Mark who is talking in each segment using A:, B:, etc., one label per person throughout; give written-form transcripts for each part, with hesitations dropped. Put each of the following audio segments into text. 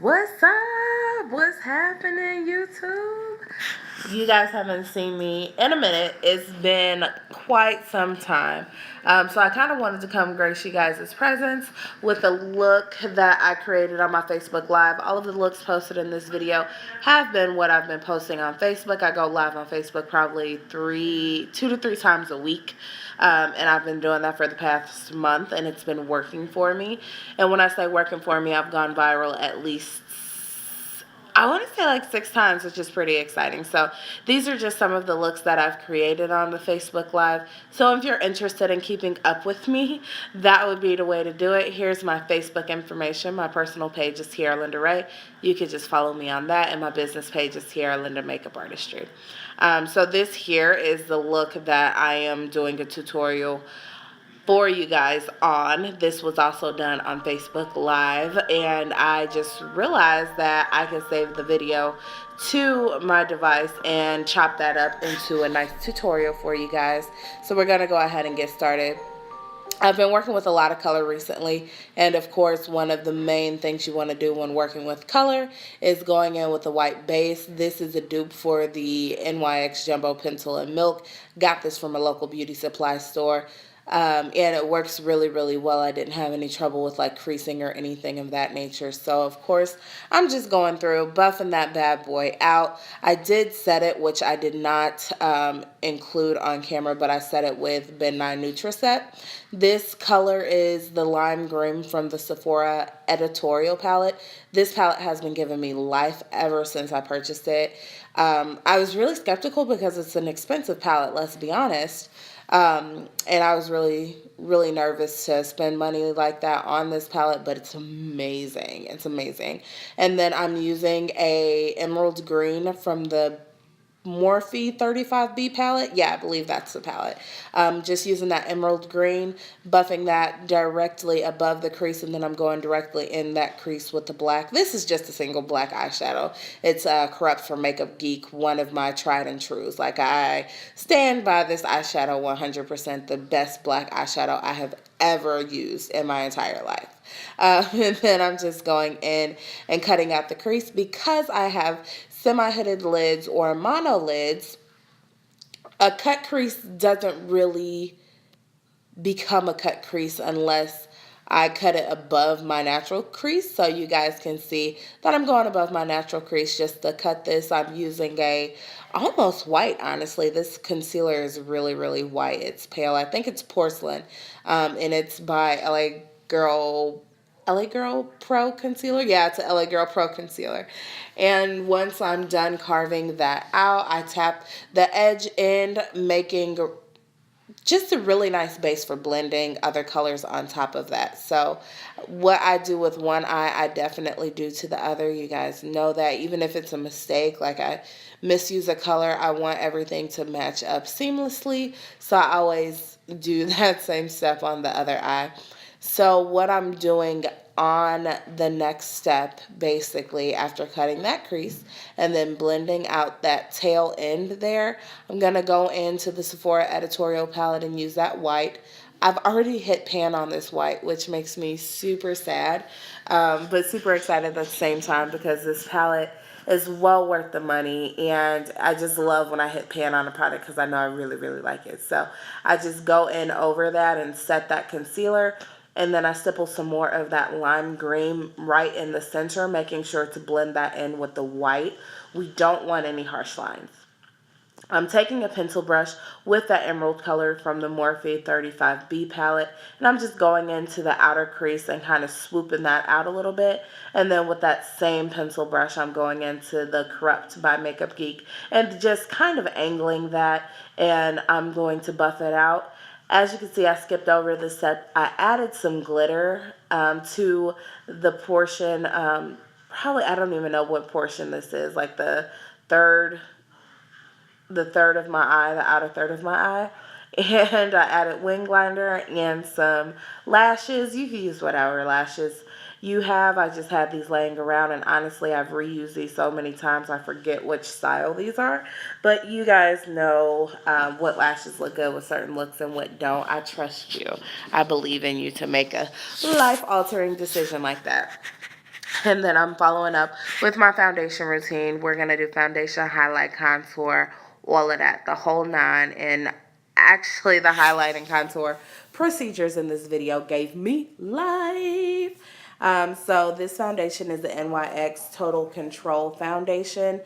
A: What's up? What's happening, YouTube? You guys haven't seen me in a minute. It's been quite some time. So I kind of wanted to come grace you guys' presence with a look that I created on my Facebook Live. All of the looks posted in this video have been what I've been posting on Facebook. I go live on Facebook probably 2 to 3 times a week. And I've been doing that for the past month, and it's been working for me. And when I say working for me, I've gone viral at least, I want to say like 6 times, which is pretty exciting. So these are just some of the looks that I've created on the Facebook Live. So if you're interested in keeping up with me, that would be the way to do it. Here's my Facebook information. My personal page is Tiara Linda Ray. You could just follow me on that. And my business page is Tiara Linda Makeup Artistry. So this here is the look that I am doing a tutorial for you guys on. This was also done on Facebook Live, and I just realized that I can save the video to my device and chop that up into a nice tutorial for you guys. So we're gonna go ahead and get started. I've been working with a lot of color recently, and of course one of the main things you want to do when working with color is going in with a white base. This is a dupe for the NYX Jumbo Pencil and Milk. Got this from a local beauty supply store. And it works really, really well. I didn't have any trouble with like creasing or anything of that nature. So of course I'm just going through buffing that bad boy out. I did set it, which I did not include on camera, but I set it with Ben 9 Nutriset. This color is the lime green from the Sephora Editorial palette. This palette has been giving me life ever since I purchased it. I was really skeptical because it's an expensive palette, let's be honest. And I was really, really nervous to spend money like that on this palette, but it's amazing. It's amazing. And then I'm using a emerald green from the Morphe 35B palette. Yeah, I believe that's the palette. Just using that emerald green, buffing that directly above the crease, and then I'm going directly in that crease with the black. This is just a single black eyeshadow. It's Corrupt from Makeup Geek, one of my tried and trues. Like, I stand by this eyeshadow 100%, the best black eyeshadow I have ever used in my entire life. And then I'm just going in and cutting out the crease because I have semi-hooded lids or mono lids. A cut crease doesn't really become a cut crease unless I cut it above my natural crease. So you guys can see that I'm going above my natural crease just to cut this. I'm using a almost white, honestly. This concealer is really, really white. It's pale. I think it's porcelain. And it's by LA Girl Pro Concealer. Yeah, it's a LA Girl Pro Concealer. And once I'm done carving that out, I tap the edge end, making just a really nice base for blending other colors on top of that. So what I do with one eye, I definitely do to the other. You guys know that. Even if it's a mistake, like I misuse a color, I want everything to match up seamlessly. So I always do that same step on the other eye. So what I'm doing on the next step, basically, after cutting that crease and then blending out that tail end there, I'm going to go into the Sephora Editorial palette and use that white. I've already hit pan on this white, which makes me super sad, but super excited at the same time because this palette is well worth the money, and I just love when I hit pan on a product because I know I really, really like it. So I just go in over that and set that concealer. And then I stipple some more of that lime green right in the center, making sure to blend that in with the white. We don't want any harsh lines. I'm taking a pencil brush with that emerald color from the Morphe 35B palette, and I'm just going into the outer crease and kind of swooping that out a little bit. And then with that same pencil brush, I'm going into the Corrupt by Makeup Geek and just kind of angling that, and I'm going to buff it out. As you can see, I skipped over the step. I added some glitter to the portion, probably, I don't even know what portion this is, like the third of my eye, the outer third of my eye. And I added wing liner and some lashes. You can use whatever lashes you have. I just had these laying around, and honestly, I've reused these so many times I forget which style these are. But you guys know what lashes look good with certain looks and what don't. I trust you. I believe in you to make a life-altering decision like that. And then I'm following up with my foundation routine. We're going to do foundation, highlight, contour, all of that, the whole nine. And actually, the highlight and contour procedures in this video gave me life. So this foundation is the NYX Total Control Foundation.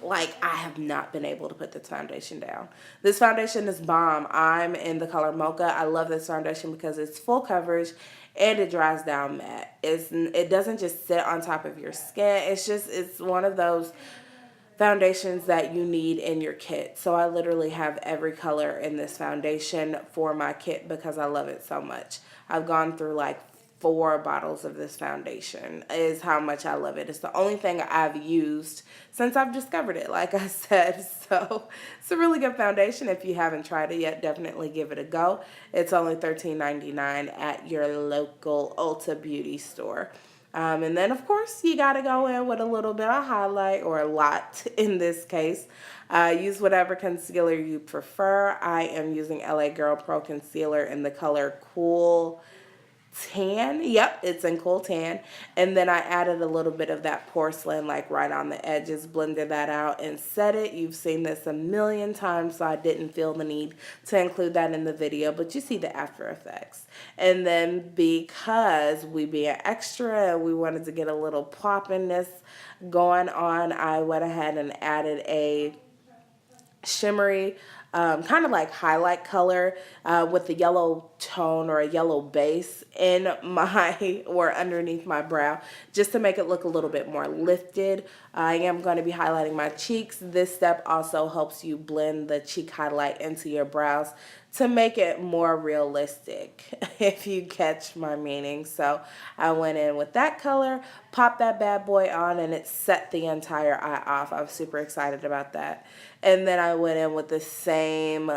A: Like, I have not been able to put this foundation down. This foundation is bomb. I'm in the color Mocha. I love this foundation because it's full coverage and it dries down matte. It doesn't just sit on top of your skin. It's one of those foundations that you need in your kit. So I literally have every color in this foundation for my kit because I love it so much. I've gone through like 4 bottles of this foundation is how much I love it. It's the only thing I've used since I've discovered it, like I said. So it's a really good foundation. If you haven't tried it yet, definitely give it a go. It's only $13.99 at your local Ulta Beauty store. And then, of course, you got to go in with a little bit of highlight, or a lot in this case. Use whatever concealer you prefer. I am using LA Girl Pro Concealer in the color Cool Tan. Yep, it's in Cool Tan. And then I added a little bit of that porcelain, like right on the edges, blended that out and set it. You've seen this a million times, so I didn't feel the need to include that in the video, but you see the after effects. And then because we being extra and we wanted to get a little poppiness going on, I went ahead and added a shimmery kind of like highlight color with the yellow tone or a yellow base in my or underneath my brow, just to make it look a little bit more lifted. I am going to be highlighting my cheeks. This step also helps you blend the cheek highlight into your brows to make it more realistic, if you catch my meaning. So I went in with that color, popped that bad boy on, and it set the entire eye off. I was super excited about that. And then I went in with the same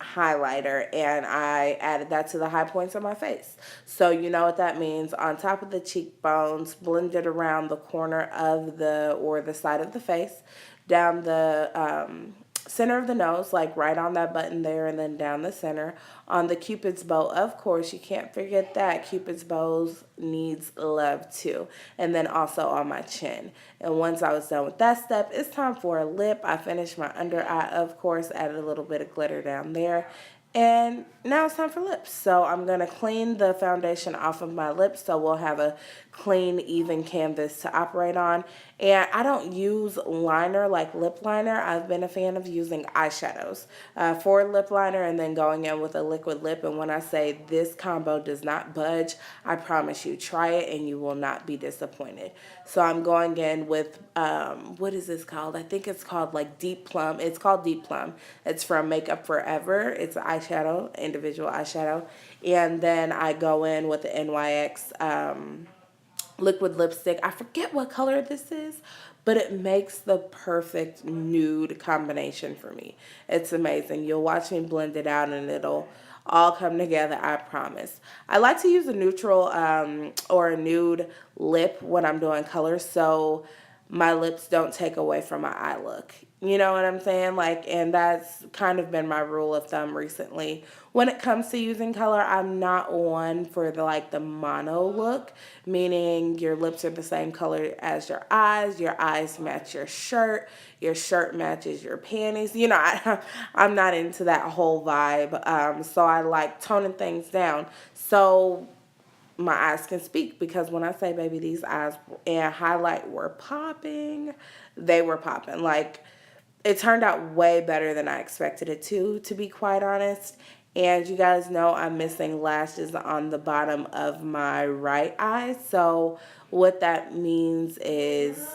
A: highlighter and I added that to the high points of my face. So you know what that means. On top of the cheekbones, blend it around the corner of the side of the face, down the center of the nose, like right on that button there, and then down the center. On the Cupid's bow, of course, you can't forget that. Cupid's bows needs love too. And then also on my chin. And once I was done with that step, it's time for a lip. I finished my under eye, of course, added a little bit of glitter down there. And now it's time for lips. So I'm going to clean the foundation off of my lips so we'll have a clean, even canvas to operate on. And I don't use liner like lip liner. I've been a fan of using eyeshadows for lip liner and then going in with a liquid lip. And when I say this combo does not budge, I promise you, try it and you will not be disappointed. So I'm going in with, what is this called? I think it's called like Deep Plum. It's called Deep Plum. It's from Makeup Forever. It's an eyeshadow, individual eyeshadow. And then I go in with the NYX liquid lipstick. I forget what color this is, but it makes the perfect nude combination for me. It's amazing. You'll watch me blend it out and it'll all come together, I promise. I like to use a neutral or a nude lip when I'm doing colors, so my lips don't take away from my eye look. You know what I'm saying? Like, and that's kind of been my rule of thumb recently. When it comes to using color, I'm not one for the mono look, meaning your lips are the same color as your eyes match your shirt matches your panties. You know, I'm not into that whole vibe. So I like toning things down so my eyes can speak, because when I say, baby, these eyes and highlight were popping, they were popping. Like, it turned out way better than I expected it to be quite honest. And you guys know I'm missing lashes on the bottom of my right eye. So what that means is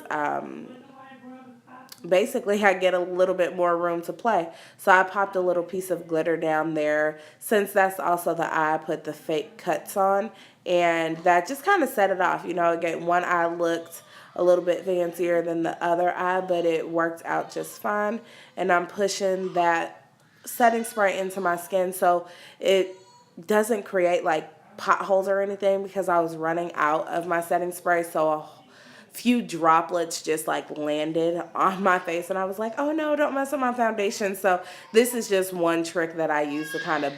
A: basically I get a little bit more room to play. So I popped a little piece of glitter down there. Since that's also the eye I put the fake cuts on. And that just kind of set it off. You know, again, one eye looked a little bit fancier than the other eye, but it worked out just fine. And I'm pushing that setting spray into my skin so it doesn't create like potholes or anything, because I was running out of my setting spray. So a few droplets just like landed on my face and I was like, oh no, don't mess with my foundation. So this is just one trick that I use to kind of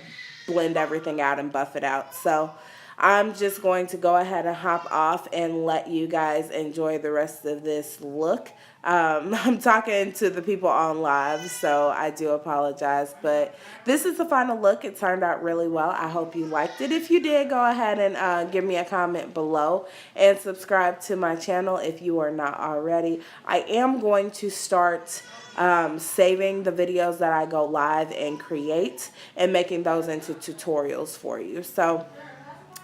A: blend everything out and buff it out. So I'm just going to go ahead and hop off and let you guys enjoy the rest of this look. I'm talking to the people on live, so I do apologize, but this is the final look. It turned out really well. I hope you liked it. If you did, go ahead and give me a comment below and subscribe to my channel if you are not already. I am going to start saving the videos that I go live and create and making those into tutorials for you. So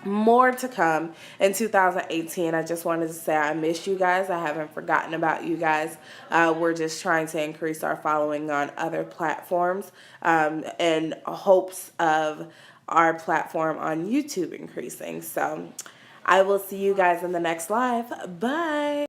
A: more to come in 2018. I just wanted to say I miss you guys. I haven't forgotten about you guys. We're just trying to increase our following on other platforms in hopes of our platform on YouTube increasing. So I will see you guys in the next live. Bye.